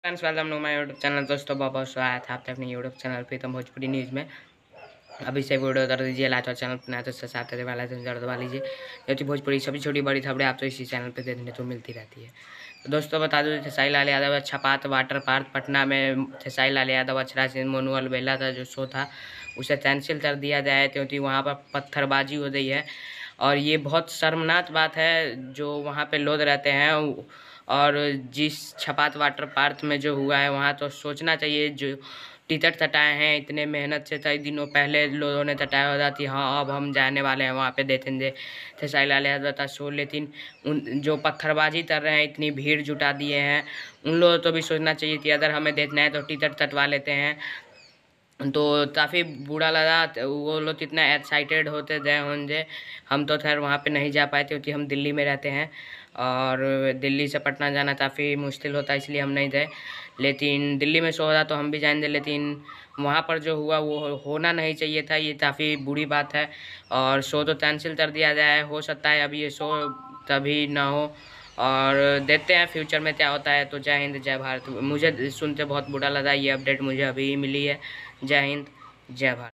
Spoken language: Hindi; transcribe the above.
Friends welcome to my YouTube channel. दोस्तों बहुत बहुत स्वागत है आपके अपने YouTube channel Pritam Bhojpuri news में। अभी से वीडियो कर दीजिए, लाइक और चैनल पर नया तो सब्सक्राइब करने वाला है दबा लीजिए, क्योंकि भोजपुरी सभी छोटी बड़ी खबरें आपको इसी चैनल पर देखने को मिलती रहती है। तो दोस्तों बता दूँ, खेसारी लाल यादव छपात वाटर पार्क पटना में खेसारी लाल यादव अक्षरा सिंह मोनू अलबेला का जो शो था उसे कैंसिल कर दिया जाए, क्योंकि वहाँ पर पत्थरबाजी हो रही है और ये बहुत शर्मनाक बात है जो वहाँ पे लोग रहते हैं। और जिस छपात वाटर पार्क में जो हुआ है वहाँ तो सोचना चाहिए, जो टिकट कटाए हैं इतने मेहनत से, कई दिनों पहले लोगों ने कटाया हो जाती हाँ अब हम जाने वाले हैं वहाँ पे देखेंगे खेसारी लाल यादव का शो। लेकिन उन जो पत्थरबाजी कर रहे हैं, इतनी भीड़ जुटा दिए हैं, उन लोगों को भी सोचना चाहिए कि अगर हमें देखना है तो टिकट कटवा लेते हैं। तो काफ़ी बुरा लगा, वो लोग कितना एक्साइटेड होते गए होंगे। हम तो खैर वहाँ पे नहीं जा पाए थे, क्योंकि हम दिल्ली में रहते हैं और दिल्ली से पटना जाना काफ़ी मुश्किल होता है, इसलिए हम नहीं गए। लेकिन दिल्ली में शो हो रहा तो हम भी जाएंगे, लेकिन वहाँ पर जो हुआ वो होना नहीं चाहिए था, ये काफ़ी बुरी बात है। और शो तो कैंसिल कर दिया जाए, हो सकता है अभी ये शो कभी ना हो, और देखते हैं फ्यूचर में क्या होता है। तो जय हिंद जय भारत। मुझे सुनते बहुत बुरा लगा, ये अपडेट मुझे अभी मिली है। जय हिंद जय भारत।